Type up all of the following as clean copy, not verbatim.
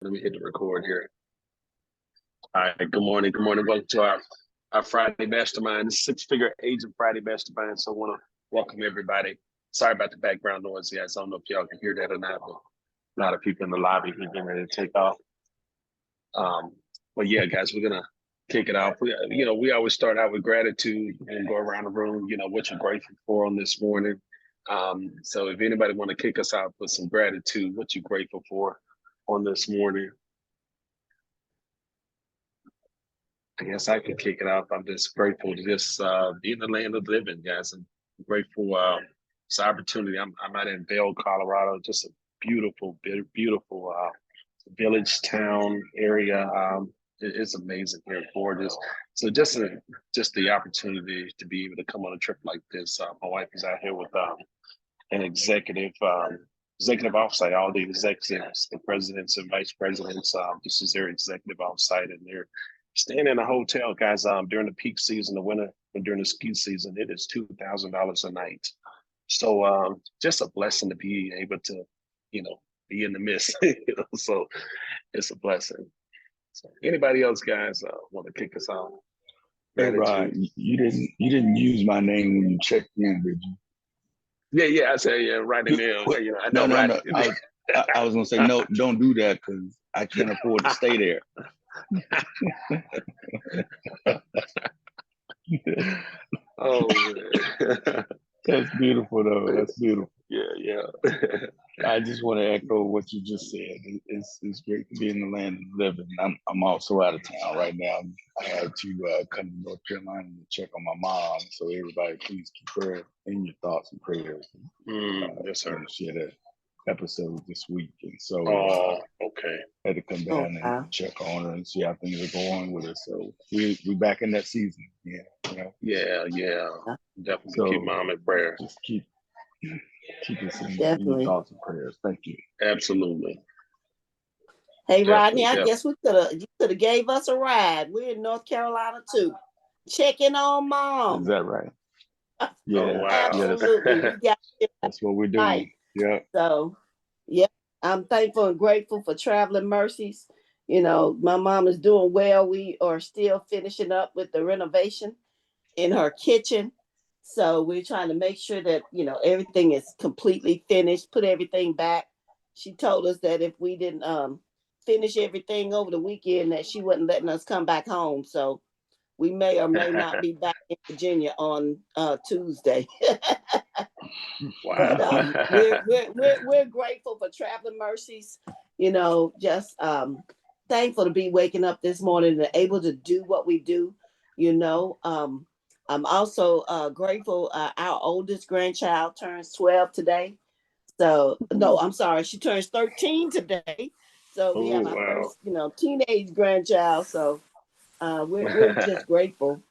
Let me hit the record here. All right, good morning. Good morning. Welcome to our Friday Mastermind. This Six Figure Agent Friday Mastermind. So I want to welcome everybody. Sorry about the background noise, guys. I don't know if y'all can hear that or not, but a lot of people in the lobby here getting ready to take off. Um, but yeah, guys, we're gonna kick it off. We always start out with gratitude and go around the room. What you're grateful for on this morning. So if anybody want to kick us out with some gratitude, what you grateful for on this morning? I guess I could kick it off. I'm just grateful to just be in the land of the living, guys. I'm grateful this opportunity. I'm out in Vail, Colorado. Just a beautiful, beautiful village town area. It's amazing here, gorgeous. So just the opportunity to be able to come on a trip like this. My wife is out here with an executive offsite. All the executives, the presidents and vice presidents. This is their executive offsite, and they're staying in a hotel, guys. During the peak season, the winter, and during the ski season, it is $2,000 a night. So just a blessing to be able to, be in the midst. So it's a blessing. So anybody else, guys, want to kick us off? Hey, Rod, you didn't use my name when you checked in, did you? Yeah. I said, yeah, right in there. I know, no. I was gonna say no, don't do that because I can't afford to stay there. Oh man. That's beautiful though. That's beautiful. Yeah. I just want to echo what you just said. It's great to be in the land of the living. I'm also out of town right now. I had to come to North Carolina to check on my mom. So everybody, please keep her in your thoughts and prayers. Yes, sir. She had an episode this week, and so okay. had to come down and check on her and see how things are going with her. So we back in that season. Yeah. Definitely keep mom in prayer. Just keep us in your thoughts and prayers. Thank you. Absolutely. Hey, Rodney, I guess you could have gave us a ride. We're in North Carolina too, checking on mom. Is that right? Yeah, oh, wow. Absolutely. We got that's what we're doing. Yeah. So, yeah, I'm thankful and grateful for traveling mercies. My mom is doing well. We are still finishing up with the renovation in her kitchen. So we're trying to make sure that, everything is completely finished, put everything back. She told us that if we didn't finish everything over the weekend, that she wasn't letting us come back home. So we may or may not be back in Virginia on Tuesday. Wow. But we're grateful for traveling mercies. Just thankful to be waking up this morning and able to do what we do. I'm also grateful. Our oldest grandchild turns 12 today. So no, I'm sorry, she turns 13 today. So we have our first, teenage grandchild. So we're just grateful,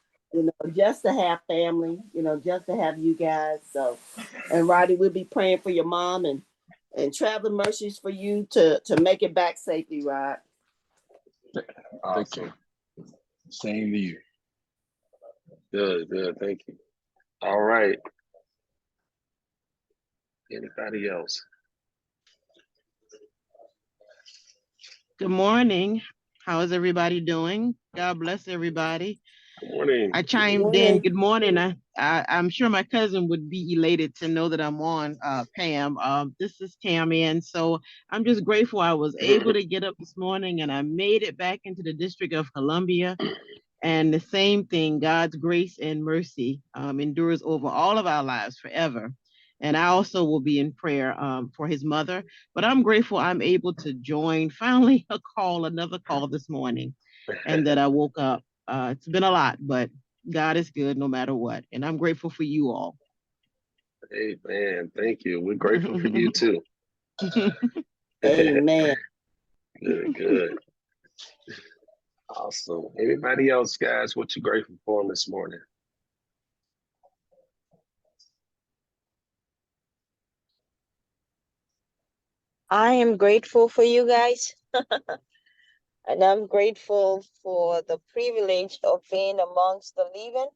just to have family, just to have you guys. So, and Roddy, we'll be praying for your mom and traveling mercies for you to make it back safely, Rod. Awesome. Same to you. Good. Thank you. All right. Anybody else? Good morning. How is everybody doing? God bless everybody. Good morning. I chimed in. Good morning. I'm sure my cousin would be elated to know that I'm on, Pam. This is Tammy, and so I'm just grateful I was able to get up this morning and I made it back into the District of Columbia. And the same thing, God's grace and mercy endures over all of our lives forever. And I also will be in prayer for his mother. But I'm grateful I'm able to join finally another call this morning, and that I woke up. It's been a lot, but God is good no matter what. And I'm grateful for you all. Amen. Thank you. We're grateful for you too. Amen. Good. Awesome. Anybody else, guys? What you grateful for this morning? I am grateful for you guys. And I'm grateful for the privilege of being amongst the living.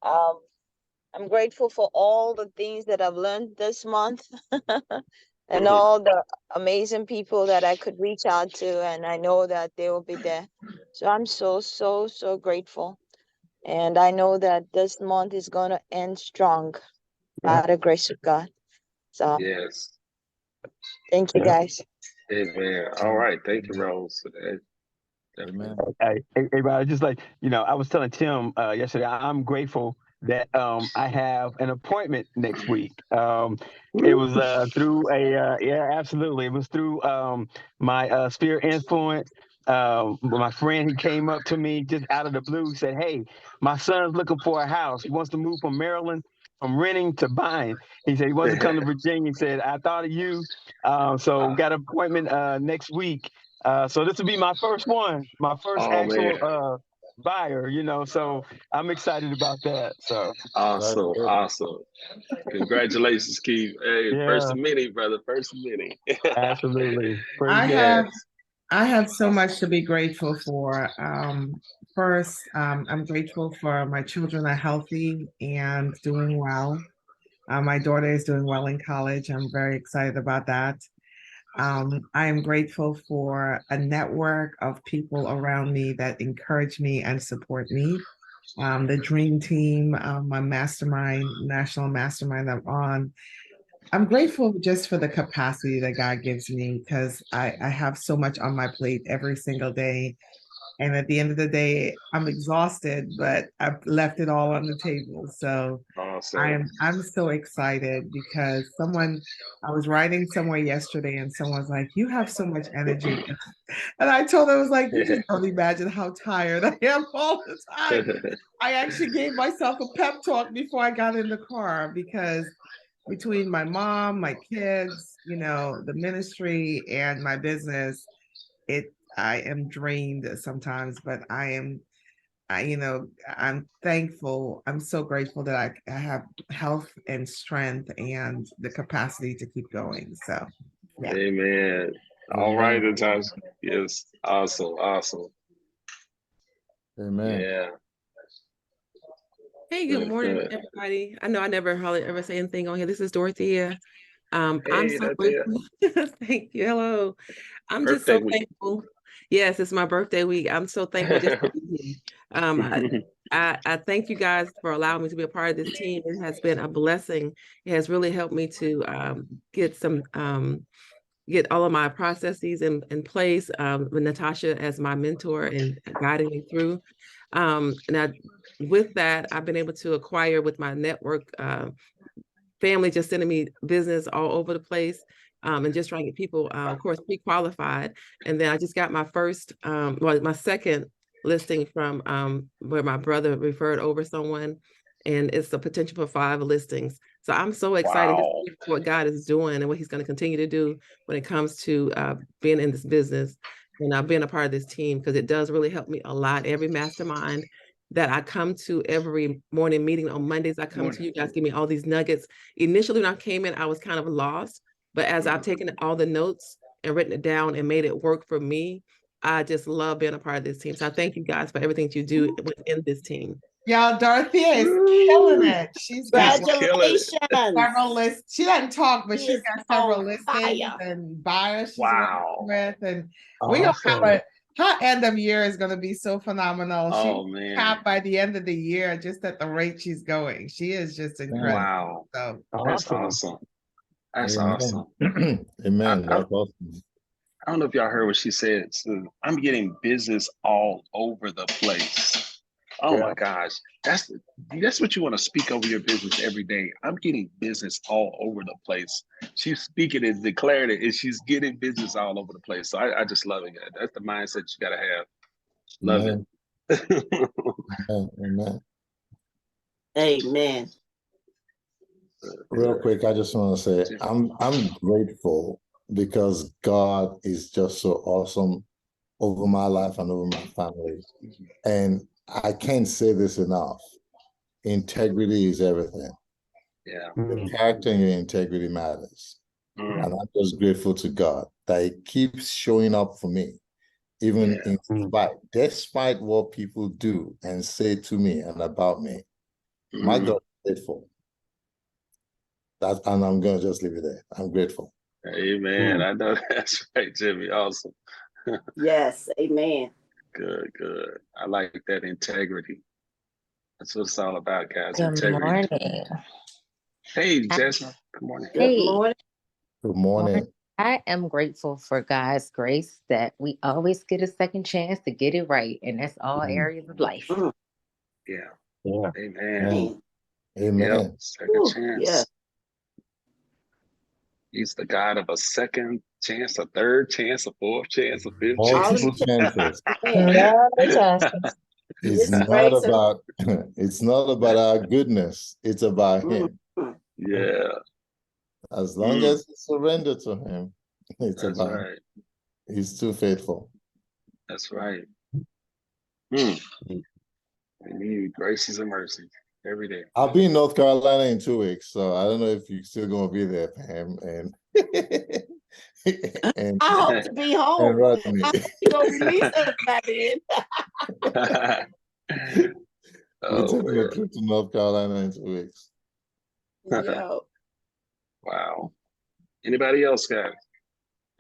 I'm grateful for all the things that I've learned this month. and all the amazing people that I could reach out to, and I know that they will be there. So I'm so grateful. And I know that this month is going to end strong by the grace of God. So Yes. thank you guys. Amen. All right. Thank you, Rose, for that. Amen. Hey, Rod, just like, I was telling Tim yesterday, I'm grateful that I have an appointment next week. It was through yeah, absolutely. It was through my sphere influence. My friend, he came up to me just out of the blue, said, "Hey, my son's looking for a house. He wants to move from Maryland, from renting to buying." He said he wants to come to Virginia. He said, "I thought of you." So we got an appointment next week. So this will be my first one, my first Oh man. actual buyer, so I'm excited about that. So Awesome. Awesome. Congratulations, Keith. Hey, first yeah, of many, brother. First of many. absolutely. Praise I God. have Yes. I have so much to be grateful for. First, I'm grateful for my children are healthy and doing well. My daughter is doing well in college. I'm very excited about that. I am grateful for a network of people around me that encourage me and support me. The dream team, my mastermind, national mastermind I'm on. I'm grateful just for the capacity that God gives me because I have so much on my plate every single day. And at the end of the day, I'm exhausted, but I've left it all on the table. So Awesome. I'm so excited because I was writing somewhere yesterday and someone's like, "You have so much energy." And I told them, I was like, "You just don't imagine how tired I am all the time." I actually gave myself a pep talk before I got in the car because between my mom, my kids, the ministry and my business, I am drained sometimes, but I'm thankful. I'm so grateful that I have health and strength and the capacity to keep going. So yeah. Amen. All right, Natasha. Yes. Awesome. Awesome. Amen. Yeah. Hey, good Good, morning, good. everybody. I know I never hardly ever say anything on here. This is Dorothea. I'm Hey, so Nadia. grateful. Thank you. Hello. I'm just Birthday so week. thankful. Yes, it's my birthday week. I'm so thankful just to be here. I thank you guys for allowing me to be a part of this team. It has been a blessing. It has really helped me to get all of my processes in place with Natasha as my mentor and guiding me through. With that, I've been able to acquire with my network, family just sending me business all over the place, and just trying to get people, of course, pre-qualified. And then I just got my first, my second listing from where my brother referred over someone, and it's the potential for 5 listings. So I'm so excited just Wow. for what God is doing and what he's going to continue to do when it comes to being in this business and being a part of this team, because it does really help me a lot. Every mastermind that I come to, every morning meeting on Mondays, I come to you guys, give me all these nuggets. Initially, when I came in, I was kind of lost, but as I've taken all the notes and written it down and made it work for me, I just love being a part of this team. So I thank you guys for everything that you do within this team. Y'all, Dorothea is killing Woo. it. She's got She's like killing it. Congratulations. several lists. She doesn't talk, but She she's is got several on listings fire. and buyers she's working Wow. with. And we're gonna Awesome. have her end of year is gonna be so phenomenal. She Oh man. capped by the end of the year just at the rate she's going. She is just incredible. Wow. So That's Awesome. awesome. That's Amen. awesome. Amen. I, That's awesome. I don't know if y'all heard what she said. So I'm getting business all over the place. Oh my gosh. That's what you want to speak over your business every day. I'm getting business all over the place. She's speaking and declaring it, and she's getting business all over the place. So I just love it. That's the mindset you gotta have. Love Amen. it. Amen. Amen. Amen. Real quick, I just want to say I'm grateful because God is just so awesome over my life and over my family. And I can't say this enough. Integrity is everything. Yeah. Your character and your integrity matters. Mm. And I'm just grateful to God that He keeps showing up for me, even despite what people do and say to me and about me. My God is faithful. And I'm going to just leave it there. I'm grateful. Amen. I know that's right, Jimmy. Awesome. Yes, amen. Good, good. I like that integrity. That's what it's all about, guys. Good Integrity. morning. Hey, I- Jess. Good morning. Good Hey, morning. Good morning. I am grateful for God's grace that we always get a second chance to get it right, and that's all Mhm. areas of life. Mm, Yeah. Yeah. Amen. Amen. amen. Yep. Amen. Second Ooh, chance. yes. He's the God of a second chance, a third chance, a fourth chance, a fifth All of chance. Multiple the chances. amen. Love chances. It's His not grace and about it's not about our goodness. It's about mm, him. mm. Yeah, As long as you surrender to him, it's that's about him. right. He's too faithful. That's right. Hmm. We need graces and mercy every day. I'll be in North Carolina in 2 weeks, so I don't know if you're still gonna be there, Pam, and and I hope to be and home. Rodney. I hope you gonna release us by then. We're Oh taking a man. trip to North Carolina in 2 weeks. Yeah. Wow. Anybody else, guys?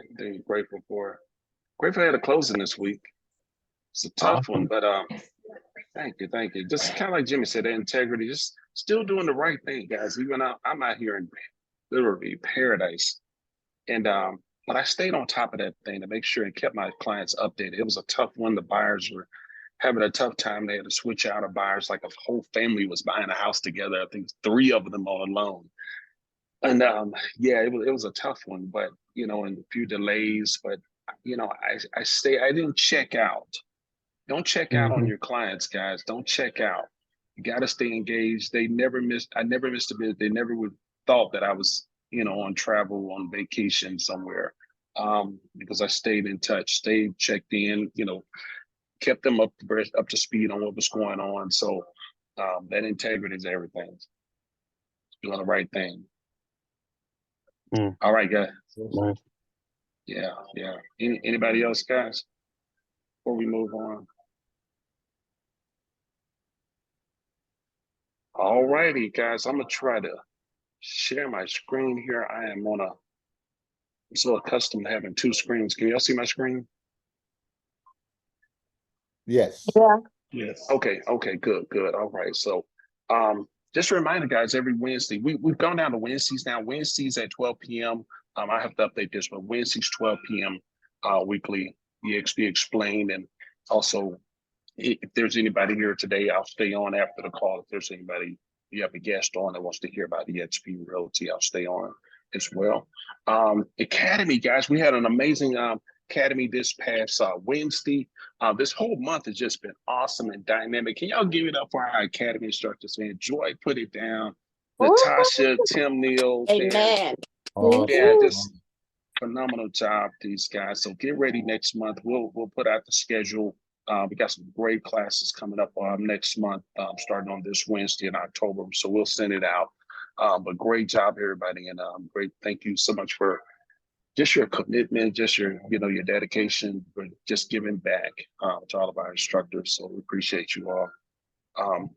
Anything you're grateful for? Grateful I had a closing this week. It's a tough one, but thank you, thank you. Just kind of like Jimmy said, the integrity, just still doing the right thing, guys. Even I'm out here in literally paradise. And but I stayed on top of that thing to make sure and kept my clients updated. It was a tough one. The buyers were having a tough time. They had to switch out of buyers, like a whole family was buying a house together. I think 3 of them all alone. And yeah, it was a tough one, but and a few delays. But I didn't check out. Don't check out on Mhm. your clients, guys. Don't check out. You got to stay engaged. I never missed a bit. They never would thought that I was, on travel, on vacation somewhere. Because I stayed in touch, stayed checked in, kept them up to speed on what was going on. So that integrity is everything. Doing the right thing. Mm. All right, guys. Nice. Yeah, yeah. Anybody else, guys? Before we move on. All righty, guys. I'm gonna try to share my screen here. I'm so accustomed to having 2 screens. Can y'all see my screen? Yes. Yeah. Yes. Okay, good, good. All right. So just a reminder, guys, every Wednesday, we've gone down to Wednesdays now. Wednesdays at 12 p.m. I have to update this, but Wednesdays 12 p.m. Weekly EXP explained. And also if there's anybody here today, I'll stay on after the call. If there's anybody, you have a guest on that wants to hear about EXP Realty, I'll stay on as well. Academy, guys, we had an amazing Academy this past Wednesday. This whole month has just been awesome and dynamic. Can y'all give it up for our Academy instructors, man? Joy put it down. Natasha, Tim Neal, man. Amen. Yeah, Awesome. just phenomenal job, these guys. So get ready next month. We'll put out the schedule. We got some great classes coming up next month, starting on this Wednesday in October. So we'll send it out. But great job, everybody, and great. Thank you so much for just your commitment, just your dedication, for just giving back to all of our instructors. So we appreciate you all.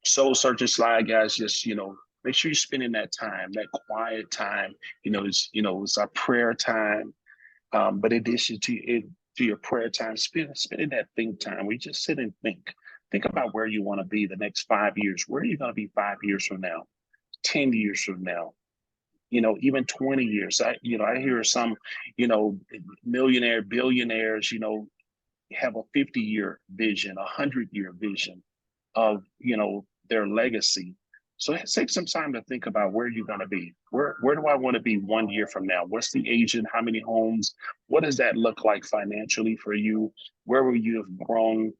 Soul searching slide, guys. Just make sure you're spending that time, that quiet time. It's our prayer time. But in addition to your prayer time, spending that think time, we just sit and think about where you want to be the next 5 years. Where are you going to be 5 years from now, 10 years from now? Even 20 years. I hear some, millionaire, billionaires, have a 50-year vision, 100-year vision of their legacy. So take some time to think about where you're going to be. Where do I want to be 1 year from now? What's the agent? How many homes? What does that look like financially for you? Where will you have grown?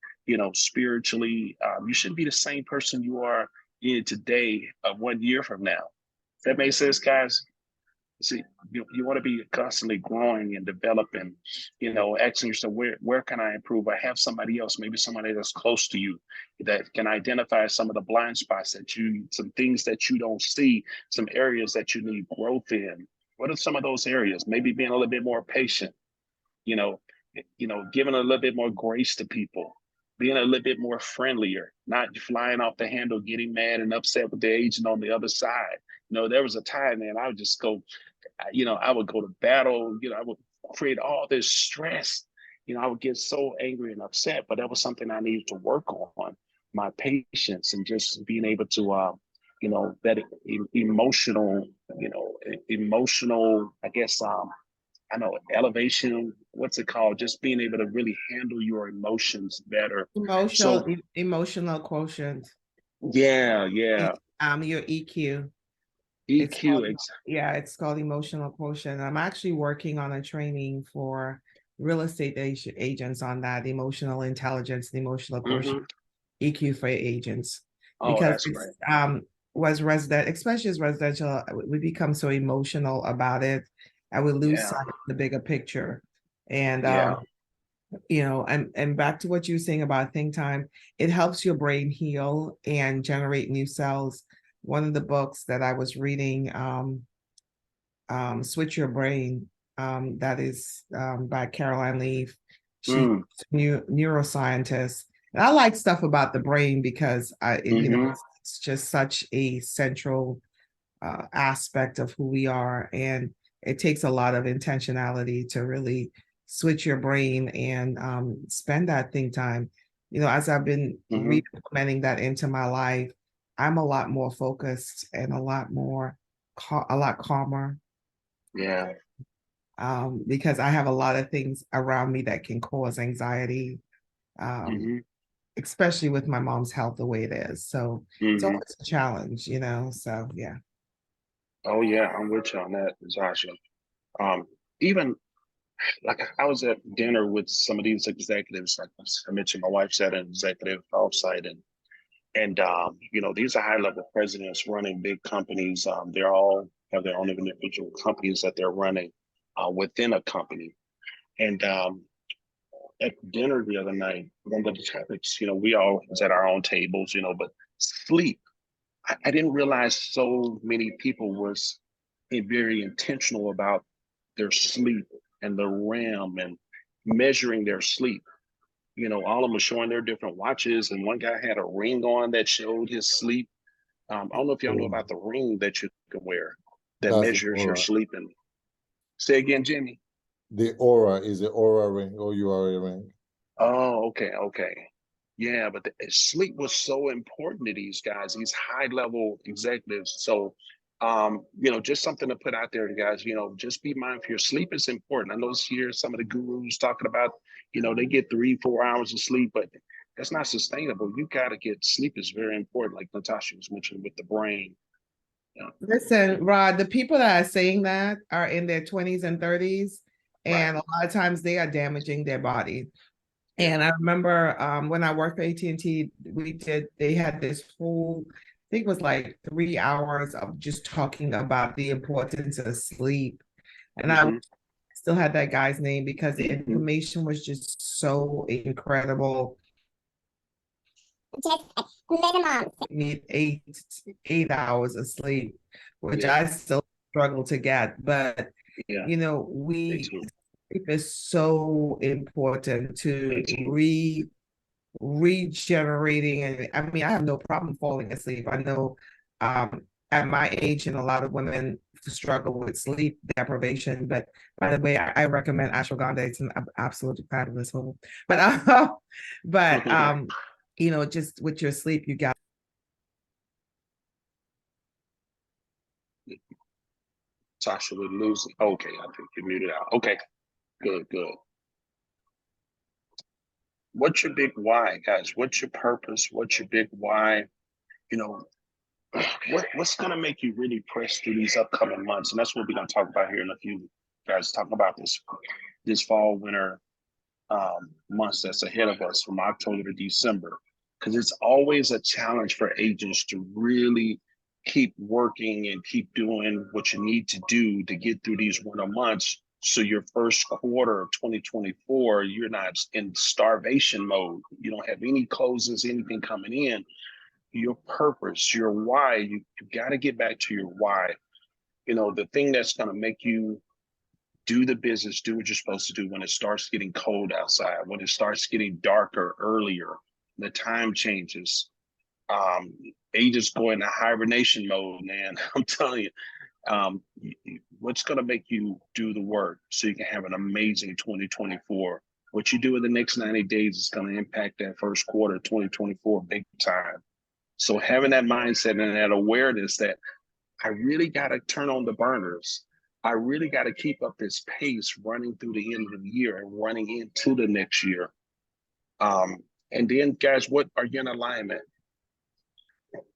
Spiritually, you shouldn't be the same person you are today 1 year from now. That makes sense, guys. See, you want to be constantly growing and developing, asking yourself, where can I improve? I have somebody else, maybe somebody that's close to you that can identify some of the blind spots some things that you don't see, some areas that you need growth in. What are some of those areas? Maybe being a little bit more patient, you know, giving a little bit more grace to people, being a little bit more friendlier, not flying off the handle, getting mad and upset with the agent on the other side. There was a time, man, I would just go, I would go to battle, I would create all this stress. I would get so angry and upset, but that was something I needed to work on, my patience and just being able to, that emotional, I guess, I know elevation, what's it called? Just being able to really handle your emotions better. So Emotional quotient. yeah, Your EQ. EQ. It's called emotional quotient. I'm actually working on a training for real estate agents on that emotional intelligence, the emotional quotient, EQ for agents. Oh, Because that's great. Especially as residential, we become so emotional about it, and we lose sight of the bigger picture. And and back to what you were saying about think time, it helps your brain heal and generate new cells. One of the books that I was reading, Switch Your Brain, that is by Caroline Leaf. She's a neuroscientist. And I like stuff about the brain because it's just such a central aspect of who we are. And it takes a lot of intentionality to really switch your brain and spend that think time. As I've been implementing that into my life, I'm a lot more focused and a lot calmer. Yeah. Because I have a lot of things around me that can cause anxiety, especially with my mom's health the way it is. So it's always a challenge, so yeah. Oh yeah, I'm with you on that, Zasha. Even like I was at dinner with some of these executives, like I mentioned, my wife's at an executive offsite, and these are high level presidents running big companies. They all have their own individual companies that they're running within a company. And at dinner the other night, one of the topics, we all was at our own tables, but sleep. I didn't realize so many people was very intentional about their sleep and the REM and measuring their sleep. All of them were showing their different watches, and one guy had a ring on that showed his sleep. I don't know if y'all know about the ring that you can wear that measures your sleep. And say again, Jimmy. The Aura is the Aura ring, OURA ring. Oh, okay. Yeah, but the sleep was so important to these guys, these high level executives. So, just something to put out there, guys. Just be mindful. Your sleep is important. I know here some of the gurus talking about, they get 3-4 hours of sleep, but that's not sustainable. You got to get sleep is very important, like Natasha was mentioning with the brain. Listen, Rod, the people that are saying that are in their 20s and 30s, and a lot of times they are damaging their body. And I remember when I worked for AT&T, they had this whole, I think it was like 3 hours of just talking about the importance of sleep. And I still had that guy's name because the information was just so incredible. Just at minimum, need 8 hours of sleep, which I still struggle to get. But sleep is so important to regenerating. And I mean, I have no problem falling asleep. I know at my age, and a lot of women struggle with sleep deprivation. But by the way, I recommend ashwagandha. It's an absolutely fabulous home. But just with your sleep, you got. Tasha, we're losing. Okay, I think you muted out. Okay, good. What's your big why, guys? What's your purpose? What's your big why? What's going to make you really press through these upcoming months? And that's what we're going to talk about here in a few. Guys, talking about this fall, winter months that's ahead of us from October to December, because it's always a challenge for agents to really keep working and keep doing what you need to do to get through these winter months. So your first quarter of 2024, you're not in starvation mode. You don't have any closes, anything coming in. Your purpose, your why, you got to get back to your why. The thing that's going to make you do the business, do what you're supposed to do. When it starts getting cold outside, when it starts getting darker earlier, the time changes. Agents go into hibernation mode, man. I'm telling you, what's going to make you do the work so you can have an amazing 2024? What you do in the next 90 days is going to impact that first quarter of 2024 big time. So having that mindset and that awareness that I really got to turn on the burners. I really got to keep up this pace running through the end of the year and running into the next year. And then, guys, what are you in alignment?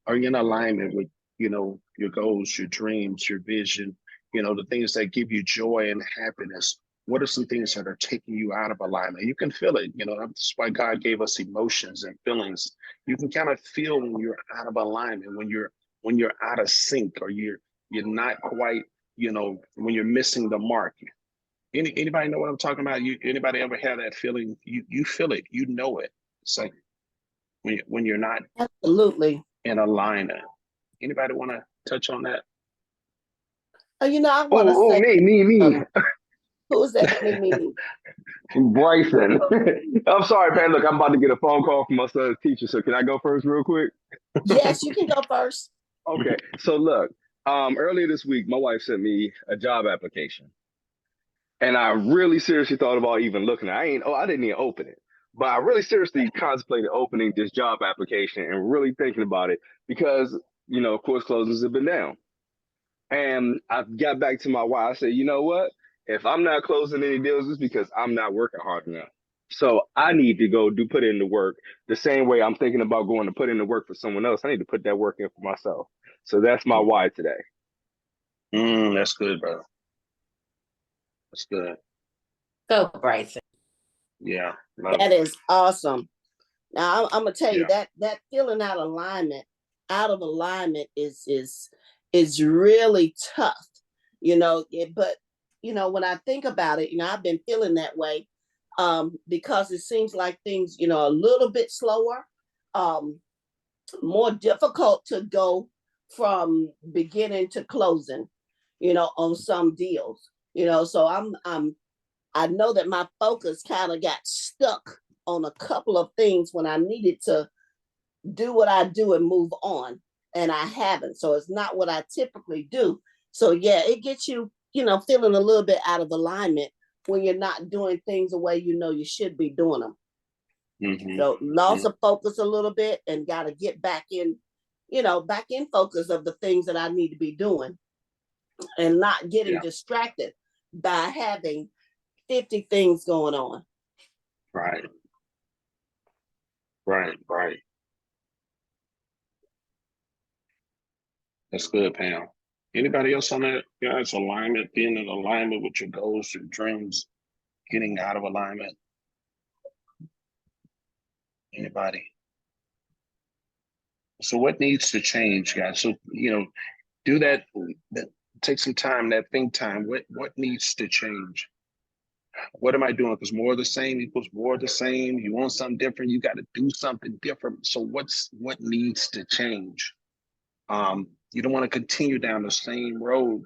Are you in alignment with, your goals, your dreams, your vision, the things that give you joy and happiness? What are some things that are taking you out of alignment? You can feel it. That's why God gave us emotions and feelings. You can kind of feel when you're out of alignment, when you're out of sync, or you're not quite, when you're missing the mark. Anybody know what I'm talking about? Anybody ever had that feeling? You feel it, it. It's like when you're not Absolutely in alignment. Anybody want to touch on that? I want to say, Me. who's that? Me. Bryson. I'm sorry, man. Look, I'm about to get a phone call from my son's teacher. So can I go first real quick? Yes, you can go first. Okay. So look, earlier this week, my wife sent me a job application. And I really seriously thought about even looking at it. I didn't even open it. But I really seriously contemplated opening this job application and really thinking about it because, of course, closings have been down. And I got back to my wife. I said, you know what? If I'm not closing any deals, it's because I'm not working hard enough. So I need to go put in the work the same way I'm thinking about going to put in the work for someone else. I need to put that work in for myself. So that's my why today. That's good, bro. That's good. Go, Bryson. Yeah. That is awesome. Now I'm gonna tell you Yeah. that feeling out of alignment is really tough, but when I think about it, I've been feeling that way, because it seems like things, a little bit slower, more difficult to go from beginning to closing, on some deals, so I know that my focus kind of got stuck on a couple of things when I needed to do what I do and move on, and I haven't. So it's not what I typically do. So yeah, it gets you, feeling a little bit out of alignment when you're not doing things the way you should be doing them. Mm-hmm. So loss of focus a little bit and got to get back in focus of the things that I need to be doing and not getting distracted by having 50 things going on. Right. That's good, Pam. Anybody else on that? Guys, alignment, being in alignment with your goals, your dreams, getting out of alignment. Anybody? So what needs to change, guys? So, do that, take some time, that think time. What needs to change? What am I doing? Because more of the same equals more of the same. You want something different, you got to do something different. So what needs to change? You don't want to continue down the same road.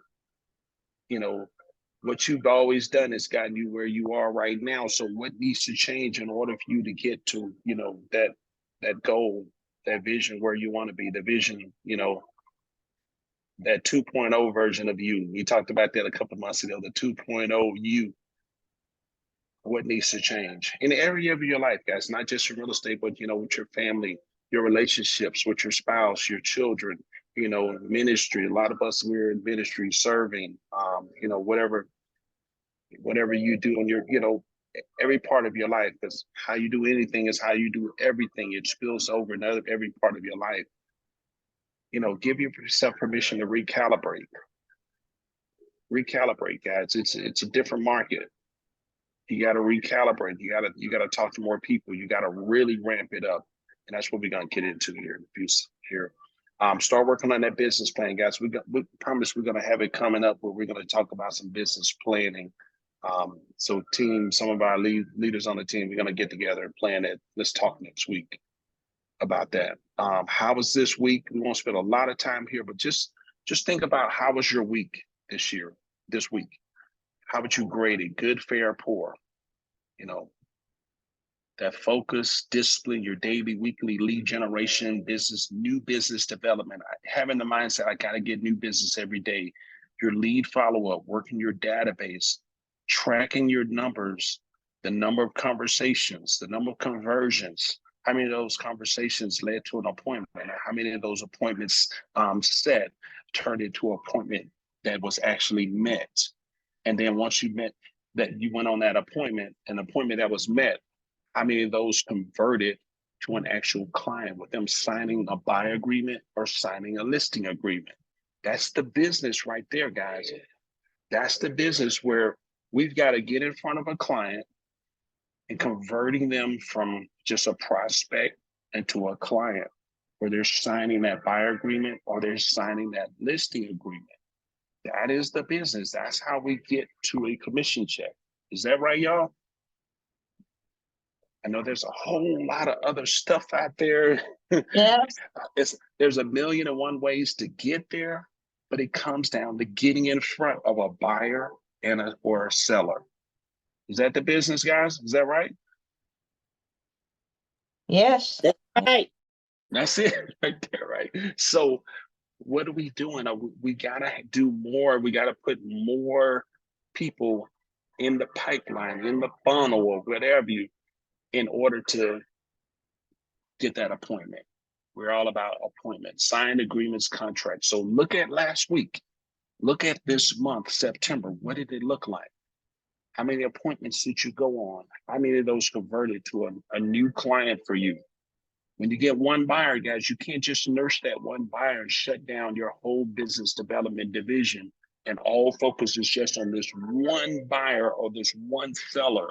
What you've always done has gotten you where you are right now. So what needs to change in order for you to get to, that goal, that vision where you want to be, the vision, that 2.0 version of you. We talked about that a couple of months ago, the 2.0 you. What needs to change in the area of your life, guys, not just in real estate, but, with your family, your relationships with your spouse, your children, ministry. A lot of us, we're in ministry serving, whatever you do in your, every part of your life, because how you do anything is how you do everything. It spills over in every part of your life. Give yourself permission to recalibrate, guys. It's a different market. You got to recalibrate. You got to talk to more people. You got to really ramp it up, and that's what we're gonna get into here in a few here. Start working on that business plan, guys. We promise we're gonna have it coming up where we're gonna talk about some business planning. So some of our leaders on the team, we're gonna get together and plan it. Let's talk next week about that. How was this week? We won't spend a lot of time here, but just think about how was your week this week. How would you grade it? Good, fair, poor? You know, that focus, discipline, your daily, weekly lead generation, new business development, having the mindset, I got to get new business every day, your lead follow-up, working your database, tracking your numbers, the number of conversations, the number of conversions, how many of those conversations led to an appointment, or how many of those appointments set turned into an appointment that was actually met. And then once you met that, you went on that appointment, an appointment that was met, how many of those converted to an actual client with them signing a buy agreement or signing a listing agreement? That's the business right there, guys. That's the business where we've got to get in front of a client and converting them from just a prospect into a client where they're signing that buy agreement or they're signing that listing agreement. That is the business. That's how we get to a commission check. Is that right, y'all? I know there's a whole lot of other stuff out there. Yes. There's a million and one ways to get there, but it comes down to getting in front of a buyer or a seller. Is that the business, guys? Is that right? Yes. That's right. That's it right there, right? So what are we doing? We gotta do more. We gotta put more people in the pipeline, in the funnel, or whatever in order to get that appointment. We're all about appointments, signed agreements, contracts. So look at last week. Look at this month, September. What did it look like? How many appointments did you go on? How many of those converted to a new client for you? When you get one buyer, guys, you can't just nurse that one buyer and shut down your whole business development division and all focus is just on this one buyer or this one seller.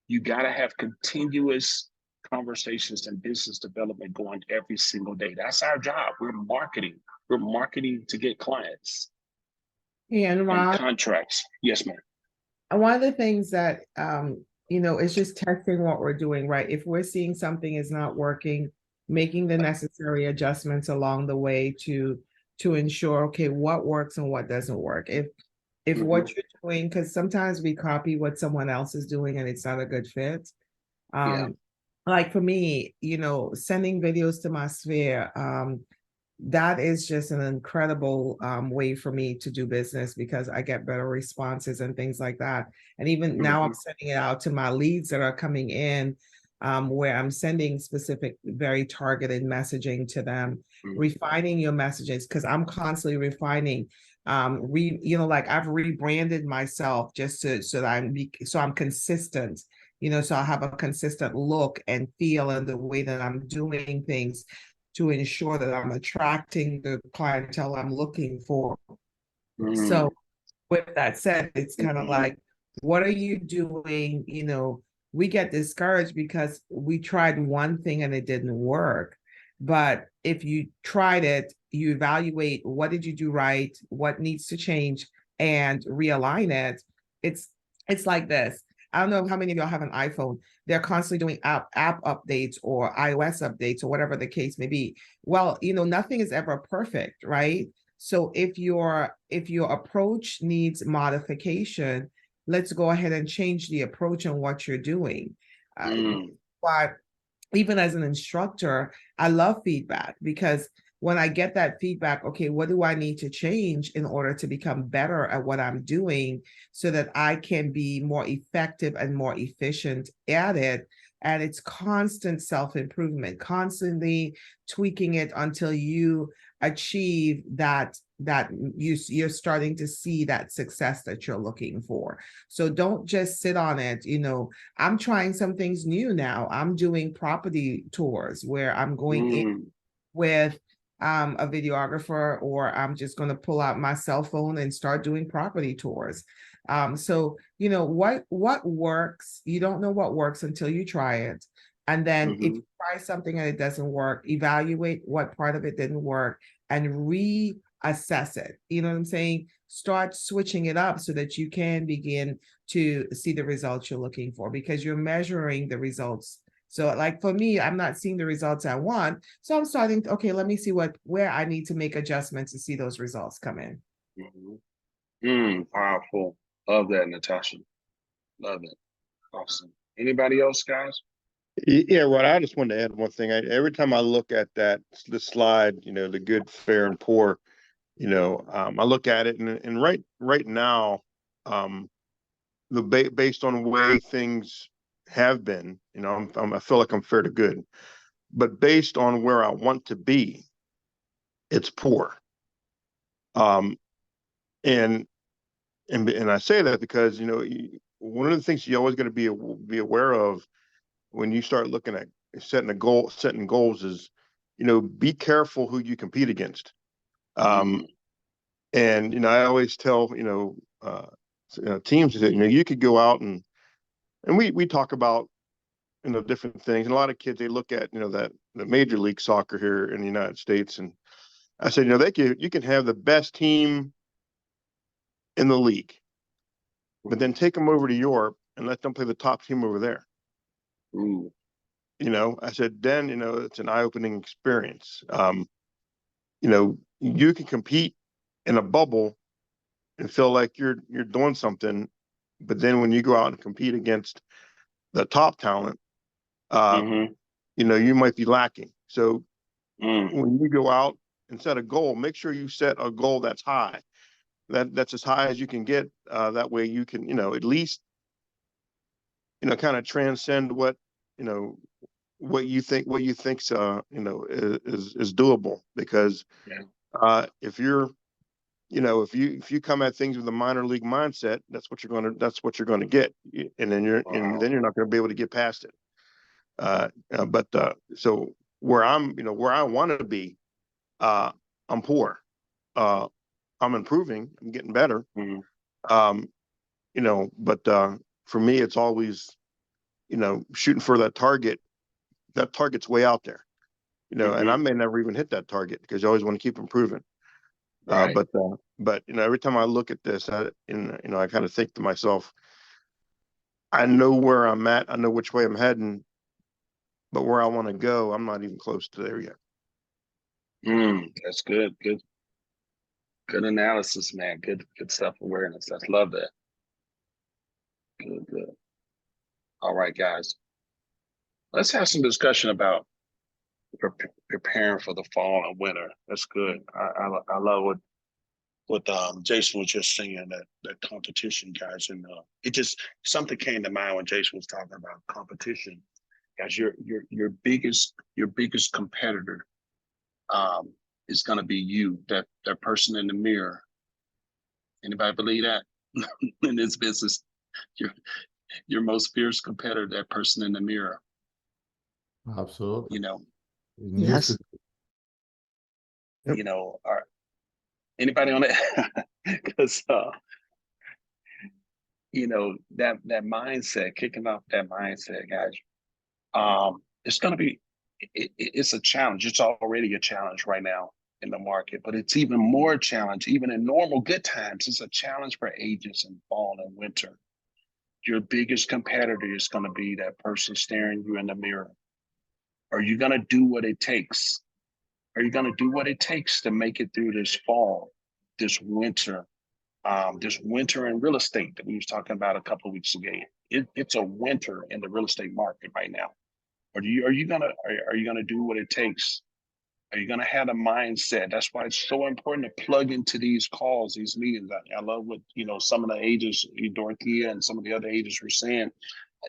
You got to have continuous conversations and business development going every single day. That's our job. We're marketing. We're marketing to get clients And and Ron, contracts. Yes, ma'am. one of the things that is just testing what we're doing, right? If we're seeing something is not working, making the necessary adjustments along the way to ensure, okay, what works and what doesn't work. If what you're doing, because sometimes we copy what someone else is doing and it's not a good fit. Like for me, sending videos to my sphere, that is just an incredible way for me to do business because I get better responses and things like that. And even now I'm sending it out to my leads that are coming in, where I'm sending specific, very targeted messaging to them, refining your messages, because I'm constantly refining. Like I've rebranded myself just so I'm consistent, so I have a consistent look and feel in the way that I'm doing things to ensure that I'm attracting the clientele I'm looking for. So with that said, it's kind of like, what are you doing? We get discouraged because we tried one thing and it didn't work. But if you tried it, you evaluate what did you do right, what needs to change, and realign it. It's like this. I don't know how many of y'all have an iPhone. They're constantly doing app updates or iOS updates or whatever the case may be. Well, nothing is ever perfect, right? So if your approach needs modification, let's go ahead and change the approach on what you're doing. But even as an instructor, I love feedback because when I get that feedback, okay, what do I need to change in order to become better at what I'm doing so that I can be more effective and more efficient at it? And it's constant self-improvement, constantly tweaking it until you achieve that you're starting to see that success that you're looking for. So don't just sit on it. I'm trying some things new now. I'm doing property tours where I'm going in with a videographer, or I'm just going to pull out my cell phone and start doing property tours. So what works, you don't know what works until you try it. And then if you try something and it doesn't work, evaluate what part of it didn't work and reassess it. You know what I'm saying? Start switching it up so that you can begin to see the results you're looking for, because you're measuring the results. So like for me, I'm not seeing the results I want. So I'm starting, okay, let me see where I need to make adjustments to see those results come in. Powerful. Love that, Natasha. Love it. Awesome. Anybody else, guys? Yeah, Rod, I just wanted to add one thing. Every time I look at the slide, the good, fair, and poor, I look at it and right now, based on the way things have been, I feel like I'm fair to good, but based on where I want to be, it's poor. And I say that because one of the things you always got to be aware of when you start looking at setting goals is, be careful who you compete against. And I always tell teams that you could go out and we talk about different things, and a lot of kids, they look at that the Major League Soccer here in the United States, and I said you can have the best team in the league, but then take them over to Europe and let them play the top team over there. Ooh. I said, then, it's an eye-opening experience. You can compete in a bubble and feel like you're doing something, but then when you go out and compete against the top talent, you might be lacking. So when you go out and set a goal, make sure you set a goal that's high. That's as high as you can get. That way you can, at least, kind of transcend what you think's is doable. Because if if you come at things with a minor league mindset, that's what you're gonna get, and then you're not going to be able to get past it. So where where I want to be, I'm poor. I'm improving. I'm getting better. But for me, it's always, shooting for that target. That target's way out there, and I may never even hit that target because you always want to keep improving. Right. But every time I look at this, I kind of think to myself, I know where I'm at. I know which way I'm heading, but where I want to go, I'm not even close to there yet. That's good. Good analysis, man. Good self-awareness. I love that. Good. All right, guys. Let's have some discussion about preparing for the fall and winter. That's good. I love what Jason was just saying, that competition, guys, and it just something came to mind when Jason was talking about competition. Guys, your biggest competitor is going to be you, that person in the mirror. Anybody believe that? In this business, your most fierce competitor, that person in the mirror. Absolutely. Yes. Anybody on that? Because that mindset, kicking off that mindset, guys. It's going to be, it's a challenge. It's already a challenge right now in the market, but it's even more challenge, even in normal good times. It's a challenge for agents in fall and winter. Your biggest competitor is going to be that person staring you in the mirror. Are you going to do what it takes? Are you going to do what it takes to make it through this fall, this winter in real estate that we was talking about a couple of weeks ago? It's a winter in the real estate market right now. Are you gonna do what it takes? Are you gonna have a mindset? That's why it's so important to plug into these calls, these meetings. I love what some of the agents, Dorothea and some of the other agents were saying.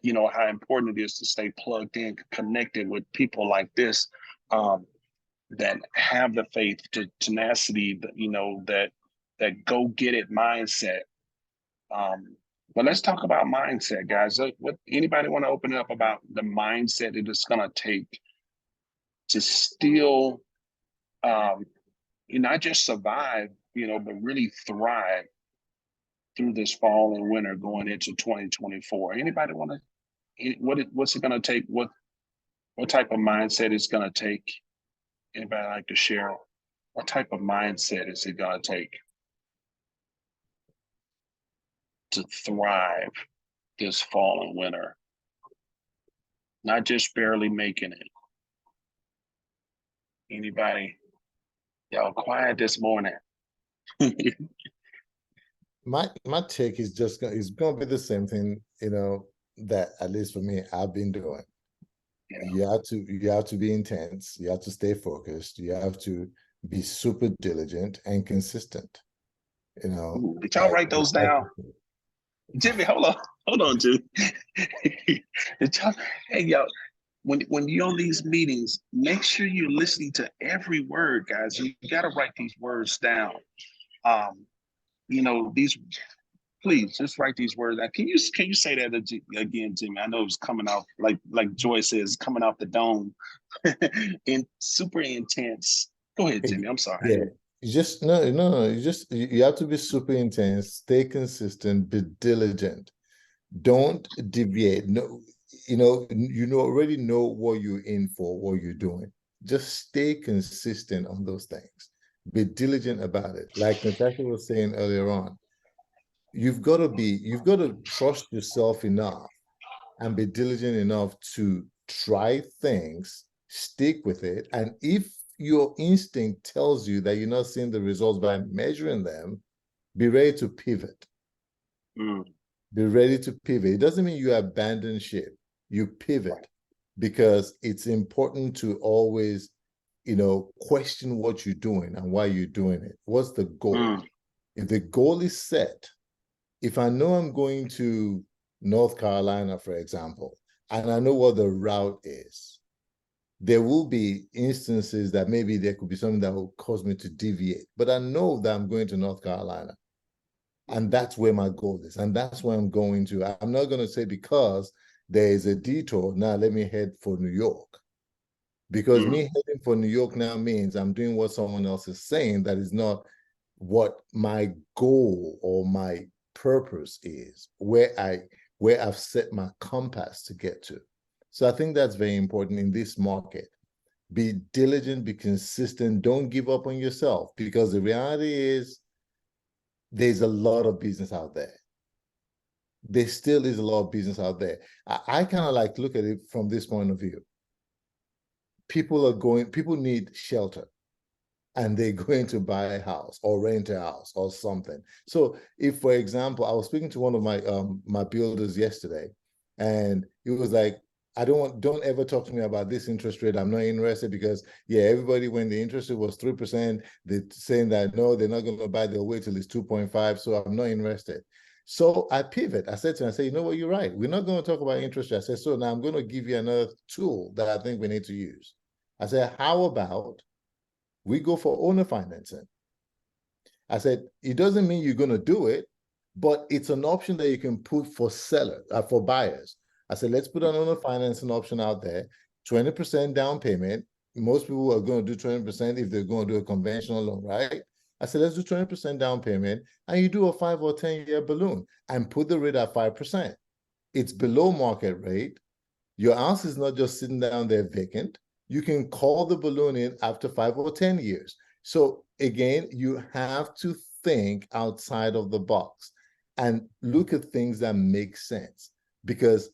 How important it is to stay plugged in, connected with people like this, that have the faith, tenacity, that go get it mindset. But let's talk about mindset, guys. What anybody want to open up about the mindset that it's going to take to still, not just survive, but really thrive through this fall and winter going into 2024? Anybody want to? What's it going to take? What type of mindset it's going to take? Anybody like to share? What type of mindset is it going to take to thrive this fall and winter? Not just barely making it. Anybody? Y'all quiet this morning. my take is just it's gonna be the same thing, that at least for me I've been doing. Yeah. You have to be intense, you have to stay focused, you have to be super diligent and consistent. Ooh, did y'all like write those down? Jimmy, hold on, Jimmy. Did y'all, hey y'all, when you're on these meetings, make sure you're listening to every word, guys. You got to write these words down. Um, these. Please just write these words down. Can you say that again, Jimmy? I know it's coming out like Joy says, coming off the dome, and super intense. Go ahead, Jimmy. I'm sorry. Yeah, you just no. You have to be super intense, stay consistent, be diligent. Don't deviate. No, already know what you're in for, what you're doing. Just stay consistent on those things. Be diligent about it. Like Natasha was saying earlier on, you've got to trust yourself enough and be diligent enough to try things, stick with it. And if your instinct tells you that you're not seeing the results by measuring them, be ready to pivot. Be ready to pivot. It doesn't mean you abandon ship. You pivot because it's important to always, question what you're doing and why you're doing it. What's the goal? If the goal is set, if I know I'm going to North Carolina, for example, and I know what the route is, there will be instances that maybe there could be something that will cause me to deviate, but I know that I'm going to North Carolina. And that's where my goal is. And that's where I'm going to. I'm not going to say because there is a detour, now let me head for New York. Because me heading for New York now means I'm doing what someone else is saying that is not what my goal or my purpose is, where I've set my compass to get to. So I think that's very important in this market. Be diligent, be consistent, don't give up on yourself, because the reality is there's a lot of business out there. There still is a lot of business out there. I kind of like look at it from this point of view. People need shelter, and they're going to buy a house or rent a house or something. So if, for example, I was speaking to one of my builders yesterday, and he was like, don't ever talk to me about this interest rate. I'm not interested, because everybody, when the interest rate was 3%, they're saying that no, they're not going to buy, they'll wait till it's 2.5. So I'm not interested. So I pivot. I said to him, you know what, you're right. We're not going to talk about interest rate. I said, so now I'm going to give you another tool that I think we need to use. I said, how about we go for owner financing? I said, it doesn't mean you're going to do it, but it's an option that you can put for for buyers. I said, let's put an owner financing option out there, 20% down payment. Most people are going to do 20% if they're going to do a conventional loan, right? I said, let's do 20% down payment, and you do a 5 or 10-year balloon and put the rate at 5%. It's below market rate. Your house is not just sitting down there vacant. You can call the balloon in after 5 or 10 years. So again, you have to think outside of the box and look at things that make sense, because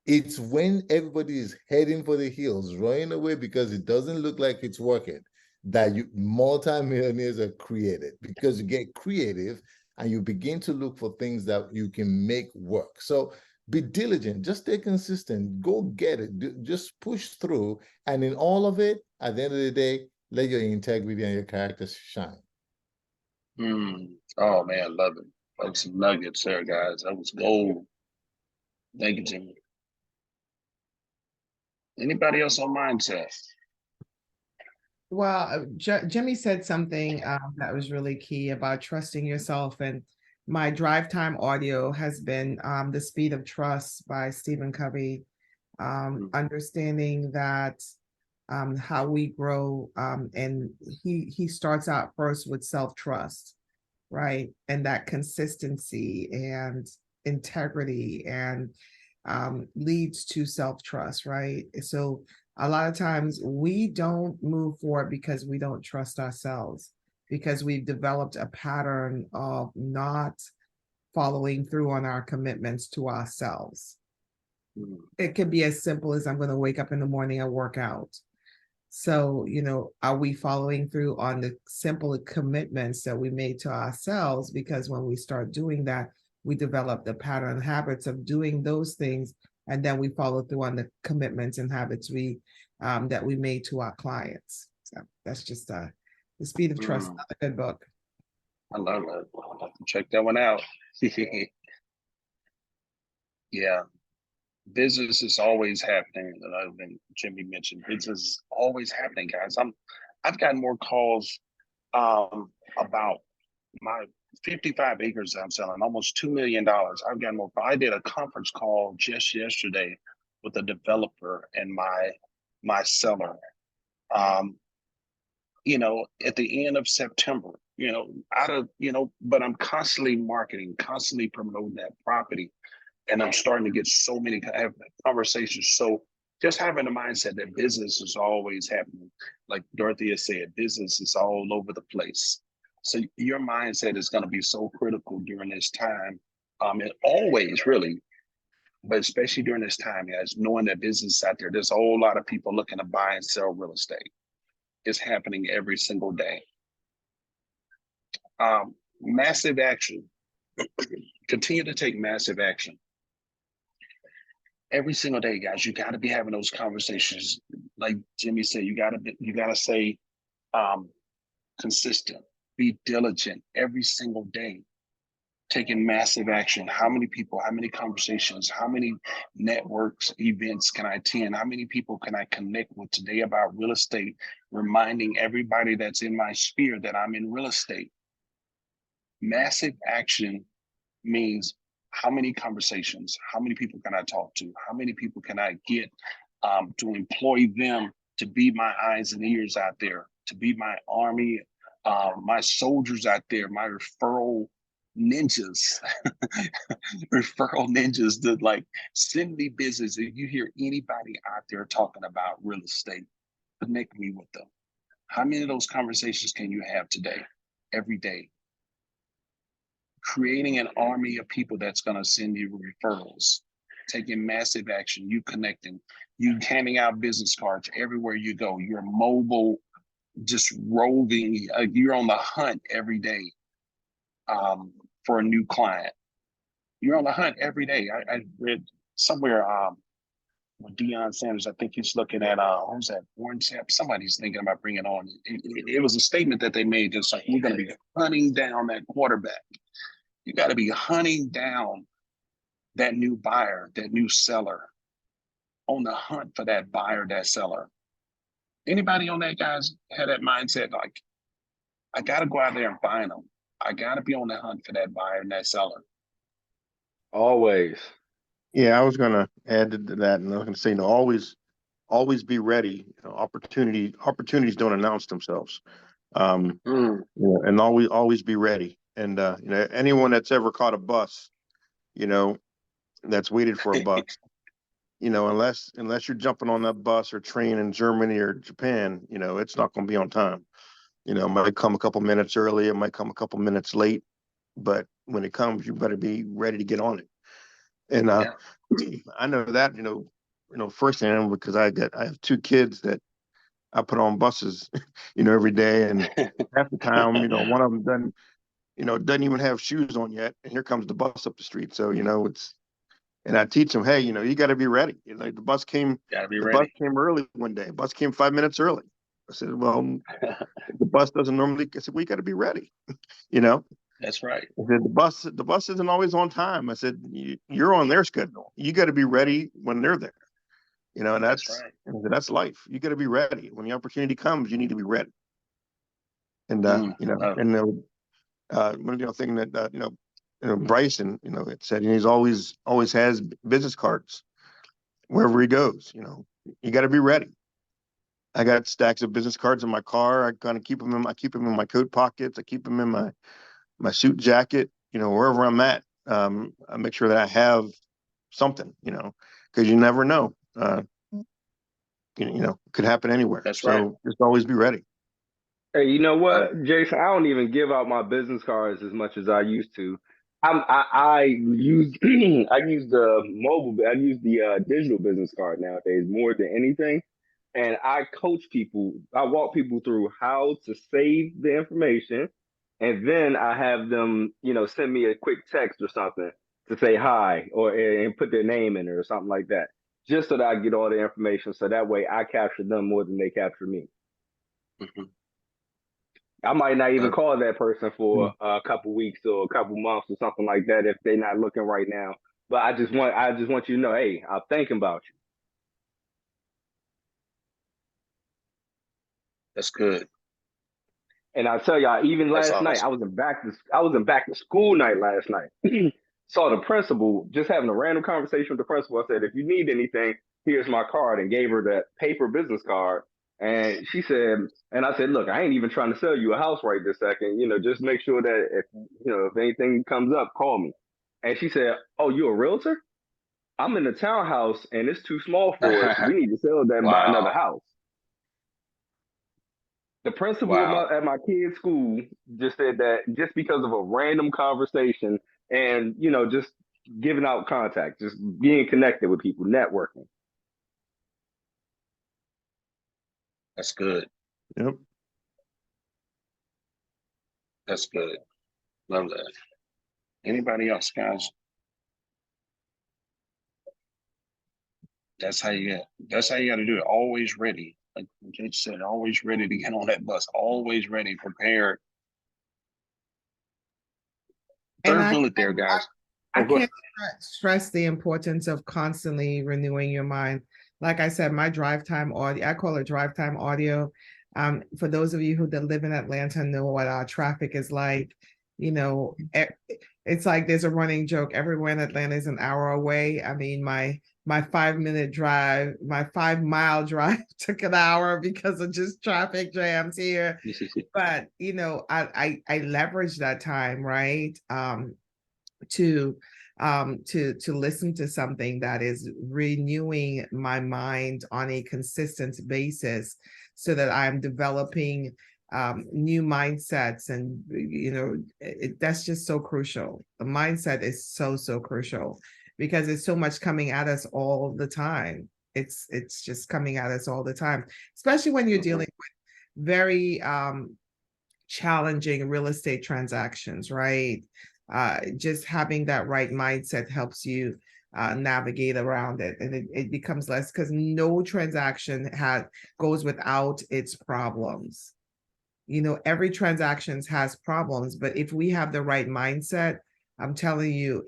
it's when everybody is heading for the hills, running away because it doesn't look like it's working, that multimillionaires are created, because you get creative and you begin to look for things that you can make work. So be diligent, just stay consistent, go get it, just push through. And in all of it, at the end of the day, let your integrity and your character shine. Oh man, love it. Like some nuggets there, guys. That was gold. Thank you, Jimmy. Anybody else on mindset? Well, Jimmy said something that was really key about trusting yourself. And my drive time audio has been The Speed of Trust by Stephen Covey. Understanding that how we grow, and he starts out first with self-trust, right? And that consistency and integrity, and leads to self-trust, right? So a lot of times we don't move forward because we don't trust ourselves, because we've developed a pattern of not following through on our commitments to ourselves. It could be as simple as, I'm going to wake up in the morning and work out. So, are we following through on the simple commitments that we made to ourselves? Because when we start doing that, we develop the pattern habits of doing those things, and then we follow through on the commitments and habits that we made to our clients. So that's just The Speed of Trust, another good book. I love that. I'll have to check that one out. Yeah. Business is always happening. And Jimmy mentioned business is always happening, guys. I've gotten more calls about my 55 acres I'm selling, almost $2 million. I've gotten more. I did a conference call just yesterday with a developer and my seller. At the end of September, but I'm constantly marketing, constantly promoting that property. And I'm starting to get so many conversations. So just having the mindset that business is always happening, like Dorothea said, business is all over the place. So your mindset is going to be so critical during this time. And always really, but especially during this time, guys, knowing that business out there, there's a whole lot of people looking to buy and sell real estate. It's happening every single day. Massive action. Continue to take massive action. Every single day, guys, you got to be having those conversations. Like Jimmy said, you got to stay consistent, be diligent every single day, taking massive action. How many people, how many conversations, how many networks, events can I attend? How many people can I connect with today about real estate? Reminding everybody that's in my sphere that I'm in real estate. Massive action means how many conversations, how many people can I talk to? How many people can I get to employ them to be my eyes and ears out there, to be my army, my soldiers out there, my referral ninjas, referral ninjas that like send me business. If you hear anybody out there talking about real estate, connect me with them. How many of those conversations can you have today, every day? Creating an army of people that's going to send you referrals, taking massive action, you connecting, you handing out business cards everywhere you go. You're mobile, just roving. You're on the hunt every day for a new client. You're on the hunt every day. I read somewhere with Deion Sanders, I think he's looking at, who's that, Warren Sapp? Somebody's thinking about bringing on. It was a statement that they made, just like, we're going to be hunting down that quarterback. You got to be hunting down that new buyer, that new seller, on the hunt for that buyer, that seller. Anybody on that, guys, had that mindset like, I got to go out there and find them. I got to be on the hunt for that buyer and that seller. Always. Yeah, I was going to add to that, and I was going to say, always be ready. Opportunities don't announce themselves. And always be ready. And anyone that's ever caught a bus, that's waited for a bus, unless you're jumping on that bus or train in Germany or Japan, it's not going to be on time. It might come a couple minutes early, it might come a couple minutes late, but when it comes, you better be ready to get on it. And I know that, firsthand, because I have two kids that I put on buses, every day, and half the time, one of them doesn't even have shoes on yet, and here comes the bus up the street. So and I teach them, hey, you got to be ready. The bus came early one day. The bus came 5 minutes early. I said, well, the bus doesn't normally. I said, we got to be ready. That's right. I said, the bus isn't always on time. I said, you're on their schedule. You got to be ready when they're there. And that's right. That's life. You got to be ready. When the opportunity comes, you need to be ready. And one thing that Bryson, it said he's always has business cards wherever he goes. You got to be ready. I got stacks of business cards in my car. I kind of keep them in my coat pockets. I keep them in my suit jacket. Wherever I'm at, I make sure that I have something. Because you never know. Could happen anywhere. That's right. So just always be ready. Hey, you know what, Jason? I don't even give out my business cards as much as I used to. I use I use the digital business card nowadays more than anything. and I coach people. I walk people through how to save the information, and then I have them, send me a quick text or something to say hi or and put their name in it or something like that, just so that I get all the information. So that way, I capture them more than they capture me. Mm-hmm. I might not even call that person for a couple weeks or a couple months or something like that if they're not looking right now. But I just want you to know, hey, I'm thinking about you. That's good. And I tell y'all, even That's last night, awesome. I was in back to school night last night. Saw the principal just having a random conversation with the principal. I said, if you need anything, here's my card, and gave her that paper business card. And she said, and I said, look, I ain't even trying to sell you a house right this second. Just make sure that if anything comes up, call me. And she said, oh, you a realtor? I'm in the townhouse and it's too small for us. We need to sell that and buy another Wow. house. The principal Wow. at my kid's school just said that just because of a random conversation and, just giving out contact, just being connected with people, networking. That's good. Yep. That's good. Love that. Anybody else, guys? That's how you got to do it. Always ready. Like Jake said, always ready to get on that bus. Always ready, prepared. And Third bullet there, guys. I can't stress the importance of constantly renewing your mind. Like I said, my drive time audio, I call it drive time audio. For those of you who live in Atlanta know what our traffic is like. It's like there's a running joke. Everywhere in Atlanta is an hour away. I mean, my 5-minute drive, my 5-mile drive took an hour because of just traffic jams here. But I leverage that time, right? To listen to something that is renewing my mind on a consistent basis so that I'm developing new mindsets. And that's just so crucial. The mindset is so crucial because there's so much coming at us all the time. It's just coming at us all the time, especially when you're dealing with very challenging real estate transactions, right? Just having that right mindset helps you navigate around it, and it becomes less, because no transaction goes without its problems. Every transaction has problems, but if we have the right mindset, I'm telling you,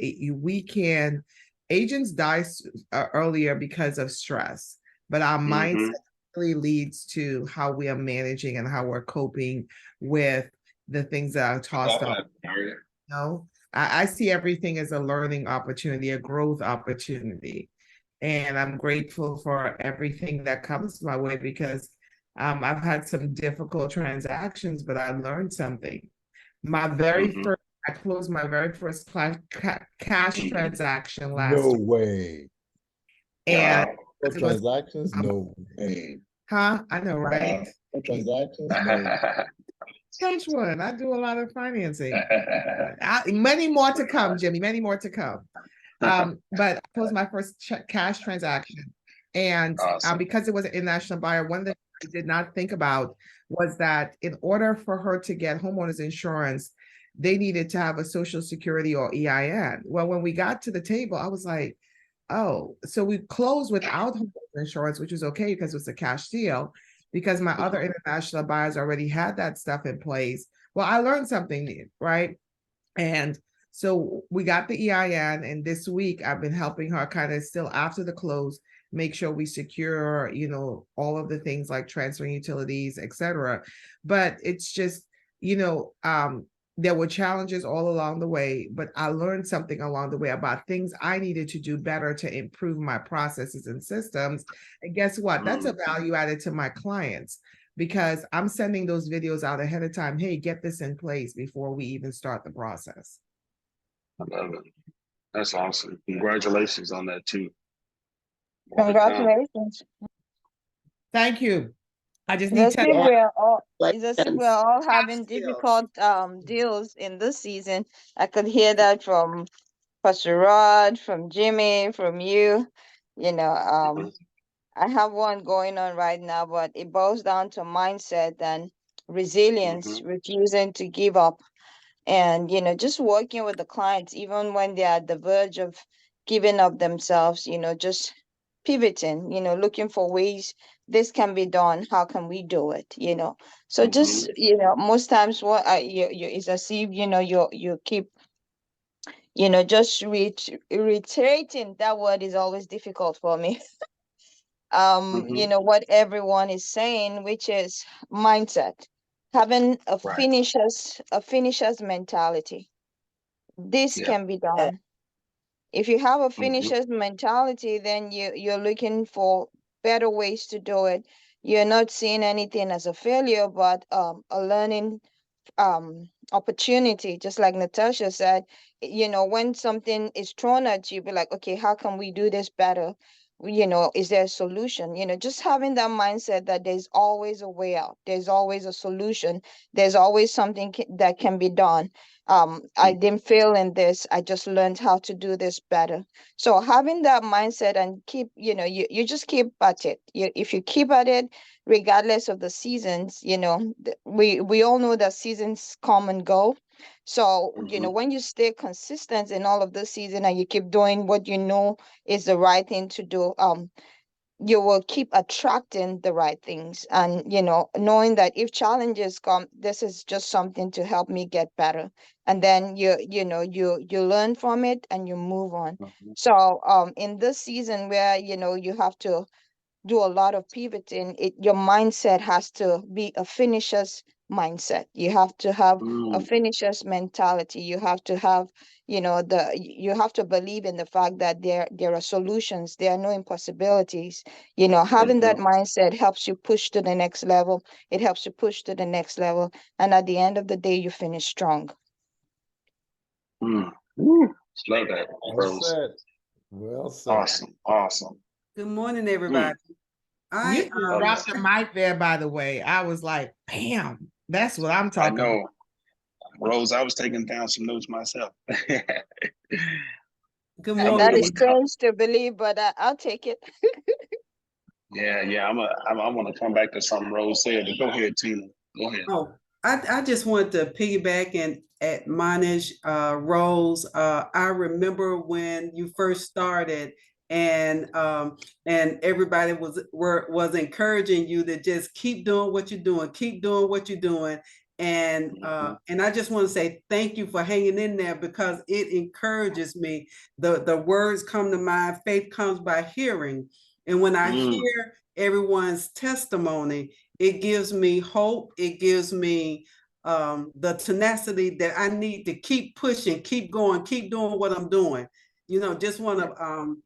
agents die earlier because of stress, but our mindset really leads to how we are managing and how we're coping with the things that are tossed up. I see everything as a learning opportunity, a growth opportunity. And I'm grateful for everything that comes my way because I've had some difficult transactions, but I learned something. I closed my very first cash transaction last No week. way. And wow. Transactions? No way. Huh? I know, right? Transactions? No. Cash one. I do a lot of financing. Many more to come, Jimmy. Many more to come. But I closed my first cash transaction. And because it was an international buyer, one of the things I did not think about was that in order for her to get homeowners insurance, they needed to have a social security or EIN. Well, when we got to the table, I was like, oh, so we closed without homeowners insurance, which was okay because it was a cash deal, because my other international buyers already had that stuff in place. Well, I learned something new, right? And so we got the EIN, and this week I've been helping her kind of still after the close, make sure we secure, all of the things like transferring utilities, etc. But it's just, there were challenges all along the way, but I learned something along the way about things I needed to do better to improve my processes and systems. And guess what? That's a value added to my clients, because I'm sending those videos out ahead of time. Hey, get this in place before we even start the process. I love it. That's awesome. Congratulations on that too. Congratulations. Thank you. I just It's need as if to. we're all having difficult deals in this season. I could hear that from Pastor Rod, from Jimmy, from you. I have one going on right now, but it boils down to mindset and resilience, refusing to give up, and just working with the clients even when they're at the verge of giving up themselves, just pivoting, looking for ways this can be done, how can we do it, so just most times what you is as if you keep just reiterating that word is always difficult for me. What everyone is saying, which is mindset, having Right. a finisher's mentality. This Yeah. can be done. If you have a Mm-hmm. finisher's mentality, then you're looking for better ways to do it. You're not seeing anything as a failure, but a learning opportunity. Just like Natasha said, when something is thrown at you, be like, okay, how can we do this better? Is there a solution? Just having that mindset that there's always a way out, there's always a solution, there's always something that can be done. I didn't fail in this, I just learned how to do this better. So having that mindset and keep, you just keep at it. If you keep at it, regardless of the seasons, we all know that seasons come and go. So when you stay consistent in all of the season and you keep doing what you know is the right thing to do, you will keep attracting the right things, and knowing that if challenges come, this is just something to help me get better, and then you learn from it and you move on. So in this season where you have to do a lot of pivoting, your mindset has to be a finisher's mindset. You have to have a finisher's mentality. You have to have, you have to believe in the fact that there are solutions, there are no impossibilities. Having that mindset helps you push to the next level. It helps you push to the next level. And at the end of the day, you finish strong. Love that, Well Rose. said. Well said. Awesome. Awesome. Good morning, everybody. You just dropped the mic there, by the way. I was like, bam, that's what I'm I talking about. know. Rose, I was taking down some notes myself. Good That morning. is strange to believe, but I'll take it. Yeah. I want to come back to something Rose said. But go ahead, Tina. Go ahead. Oh, I just wanted to piggyback and admonish Rose. I remember when you first started, and everybody was encouraging you to just keep doing what you're doing, keep doing what you're doing. And I just want to say thank you for hanging in there, because it encourages me. The words come to mind, faith comes by hearing. And when I hear everyone's testimony, it gives me hope. It gives me the tenacity that I need to keep pushing, keep going, keep doing what I'm doing. Just want to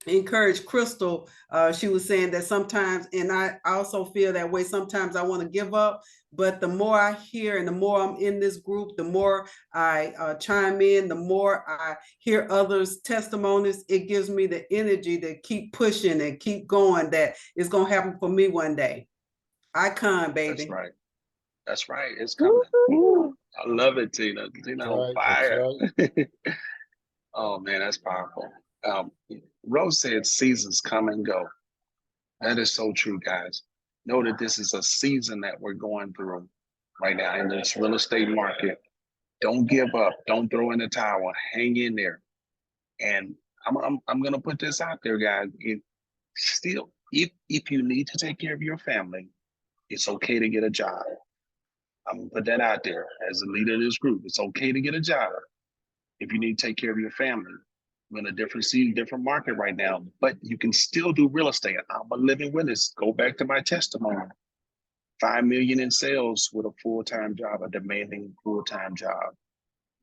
encourage Crystal. She was saying that sometimes, and I also feel that way, sometimes I want to give up, but the more I hear and the more I'm in this group, the more I chime in, the more I hear others' testimonies, it gives me the energy to keep pushing and keep going, that it's going to happen for me one day. Icon, baby. That's right. That's right. It's coming. I love it, Tina. Tina on fire. Right. Oh man, that's powerful. Rose said seasons come and go. That is so true, guys. Know that this is a season that we're going through right now in this real estate market. Don't give up. Don't throw in the towel. Hang in there. And I'm gonna put this out there, guys. If you need to take care of your family, it's okay to get a job. I'm gonna put that out there as a leader of this group. It's okay to get a job if you need to take care of your family. We're in a different market right now, but you can still do real estate. I'm a living witness. Go back to my testimony. 5 million in sales with a full-time job, a demanding full-time job.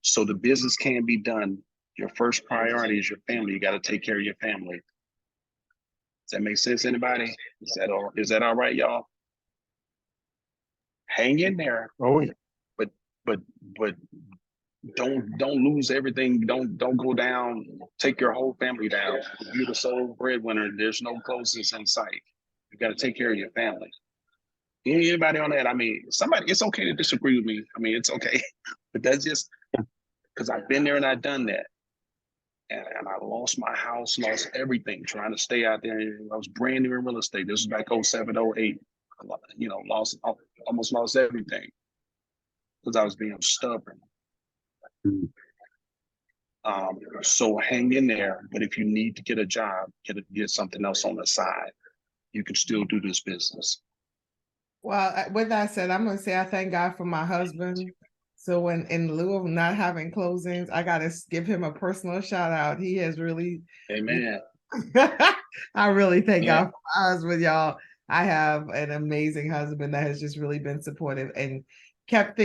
So the business can be done. Your first priority is your family. You got to take care of your family. Does that make sense, anybody? Is that all right, y'all? Hang in there. Oh yeah. But don't lose everything. Don't go down. Take your whole family down. If you're the sole breadwinner, there's no closest in sight. You got to take care of your family. Anybody on that? I mean, it's okay to disagree with me. I mean, it's okay. But that's just because I've been there and I've done that. and I lost my house, lost everything trying to stay out there. I was brand new in real estate. This was back 07, 08. You know, almost lost everything because I was being stubborn. So hang in there. But if you need to get a job, get something else on the side, you can still do this business. Well, with that said, I'm going to say I thank God for my husband. So when in lieu of not having closings, I got to give him a personal shout out. He has really, Amen. I really thank Yeah. God for my husband, y'all. I have an amazing husband that has just really been supportive and kept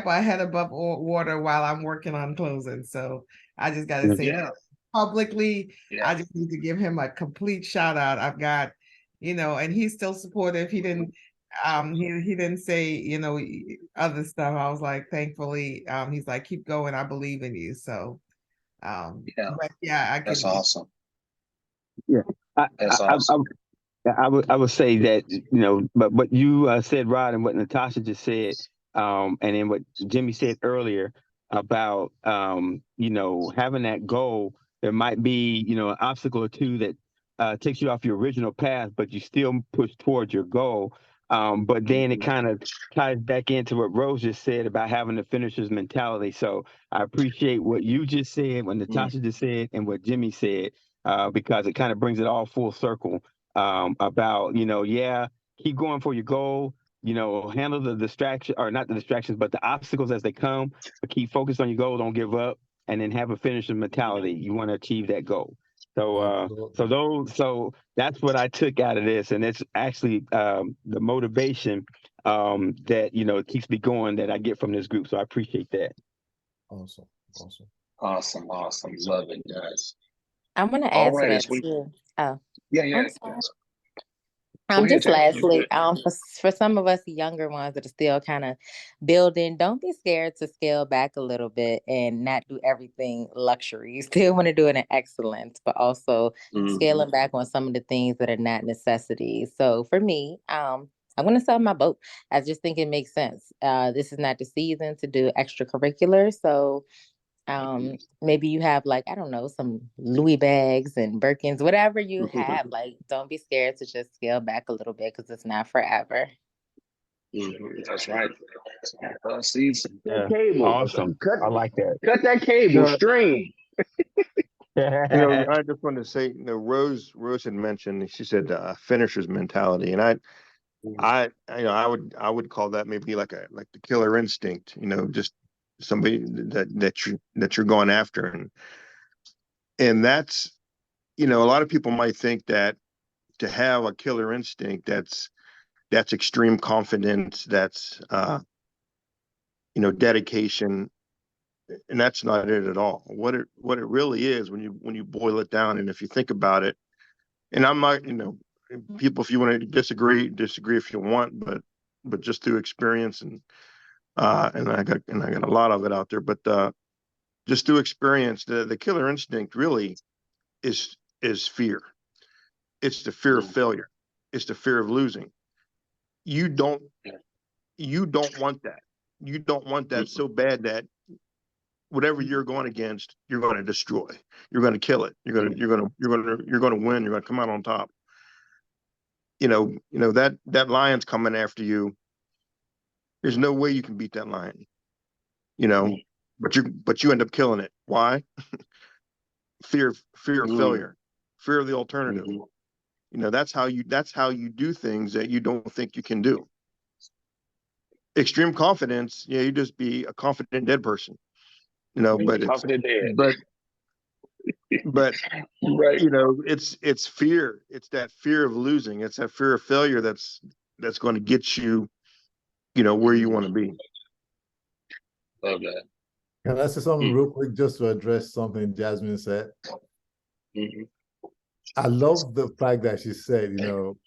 my head above water while I'm working on closing. So I just got to say that publicly. I just need to give him a complete shout out. I've got, and he's still supportive. He didn't say, other stuff. I was like, thankfully, he's like, keep going. I believe in you. So, but yeah, I That's can. awesome. Yeah, That's awesome. I would say that, but what you said, Rod, and what Natasha just said, and then what Jimmy said earlier about, having that goal. There might be, an obstacle or two that takes you off your original path, but you still push towards your goal. But then it kind of ties back into what Rose just said about having the finisher's mentality. So I appreciate what you just said, what Natasha just said, and what Jimmy said, because it kind of brings it all full circle. About, keep going for your goal, handle the distraction, or not the distractions, but the obstacles as they come, but keep focused on your goal, don't give up, and then have a finishing mentality. You want to achieve that goal. So that's what I took out of this, and it's actually the motivation that keeps me going that I get from this group. So I appreciate that. Awesome. Love it, guys. I'm gonna All add to right, that too. Oh, yeah. I'm sorry. Go ahead, Just Jackie. lastly, for some of us younger ones that are still kind of building, don't be scared to scale back a little bit and not do everything luxury. You still want to do it in excellence, but also scaling back on some of the things that are not necessities. So for me, I'm going to sell my boat. I just think it makes sense. This is not the season to do extracurricular, so maybe you have, like, I don't know, some Louis bags and Birkins, whatever you have. Like, don't be scared to just scale back a little bit because it's not forever. That's right. Season. That cable. Awesome. I like that. Cut that cable. String. I just wanted to say, Rose had mentioned, she said finisher's mentality, and I would call that maybe like the killer instinct, just somebody that you're going after, and that's, a lot of people might think that to have a killer instinct, that's extreme confidence, that's dedication, and that's not it at all. What it really is, when you boil it down, and if you think about it, and I'm not, people, if you want to disagree if you want, but just through experience, and I got a lot of it out there, but just through experience, the killer instinct really is fear. It's the fear of failure. It's the fear of losing. You don't want that. You don't want that so bad that whatever you're going against, you're going to destroy. You're going to kill it. You're going to win. You're going to come out on top. That lion's coming after you. There's no way you can beat that lion. But you end up killing it. Why? Fear of failure, fear of the alternative. That's how you do things that you don't think you can do. Extreme confidence, you just be a confident dead person. But Confident dead. But right. It's fear. It's that fear of losing. It's that fear of failure that's going to get you, where you want to be. Love that. Can I say something real quick just to address something Jasmine said? I love the fact that she said, for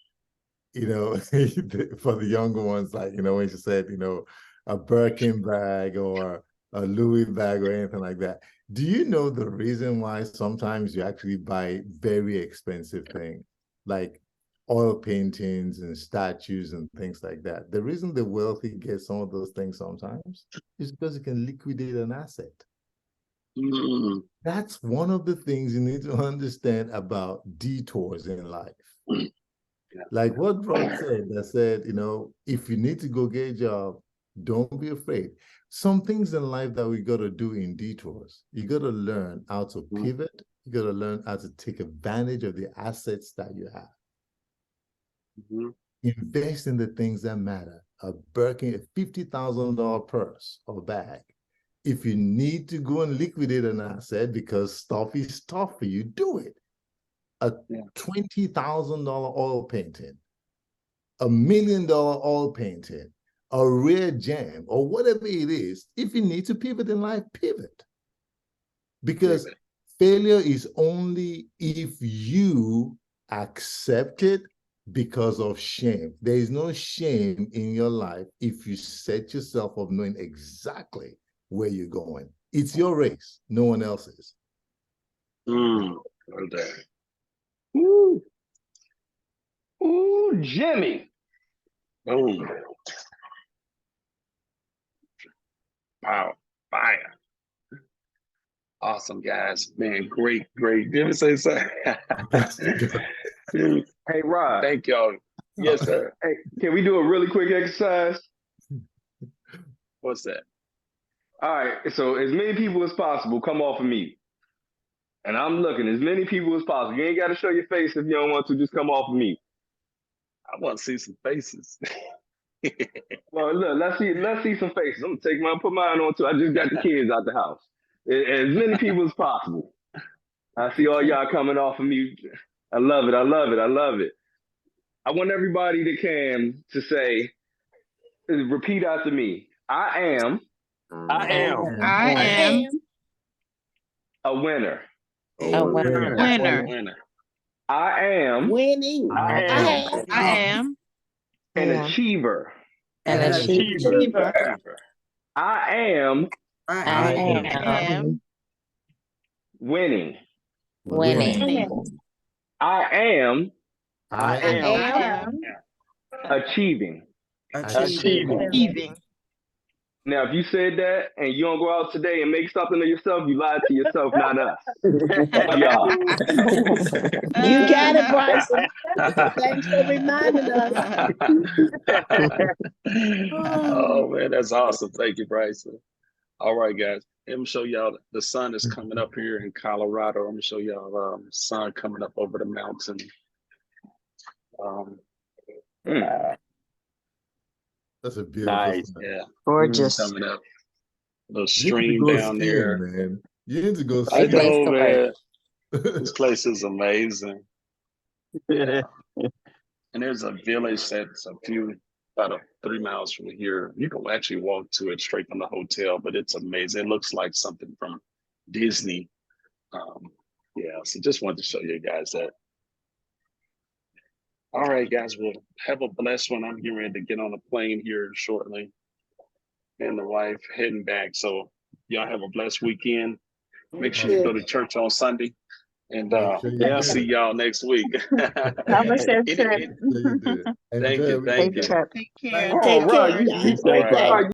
the younger ones, like, when she said, a Birkin bag or a Louis bag or anything like that. Do you know the reason why sometimes you actually buy very expensive things, like oil paintings and statues and things like that? The reason the wealthy get some of those things sometimes is because you can liquidate an asset. Mm. That's one of the things you need to understand about detours in life. Yeah. Like what Rob said, that said, if you need to go get a job, don't be afraid. Some things in life that we got to do in detours. You got to learn how to pivot. You got to learn how to take advantage of the assets that you have. Invest in the things that matter. A Birkin, a $50,000 purse or bag. If you need to go and liquidate an asset because stuff is tough for you, do it. A $20,000 oil painting, $1 million oil painting, a rare gem, or whatever it is. If you need to pivot in life, pivot. Because failure is only if you accept it because of shame. There is no shame in your life if you set yourself up knowing exactly where you're going. It's your race, no one else's. Okay. Ooh. Ooh, Jimmy. Boom. Wow. Fire. Awesome, guys. Man, great. Did we say so? Hey, Rod. Thank y'all. Yes, sir. Hey, can we do a really quick exercise? What's that? All right. So as many people as possible come off of me. And I'm looking, as many people as possible. You ain't got to show your face if you don't want to. Just come off of me. I want to see some faces. Well, look, let's see some faces. I'm gonna put mine on too. I just got the kids out the house. As many people as possible. I see all y'all coming off of me. I love it. I want everybody that can to say, repeat after me. I am a winner. A winner. I am Winning. I am an achiever. An achiever. I am winning. I am achieving. Now, if you said that and you don't go out today and make something of yourself, you lied to yourself, not us. Y'all. You got it, Bryson. Thanks for reminding us. Oh man, that's awesome. Thank you, Bryson. All right, guys. I'm gonna show y'all the sun is coming up here in Colorado. I'm gonna show y'all sun coming up over the mountain. That's a beautiful Nice. thing. Yeah. Gorgeous. Coming up. Little You need to stream go down skiing, there. man. You need to go I Great skiing. place know, to man. work. This place is amazing. Yeah. And there's a village that's about 3 miles from here. You can actually walk to it straight from the hotel, but it's amazing. It looks like something from Disney. Yeah, so just wanted to show you guys that. All right, guys, well, have a blessed one. I'm getting ready to get on a plane here shortly. And the wife heading back. So y'all have a blessed weekend. Make sure you go to church on Sunday. And Make sure see y'all next week. Have a safe trip. you do. Thank you. Safe trip. Take care. Oh, Take Rod, care, you y'all. All right.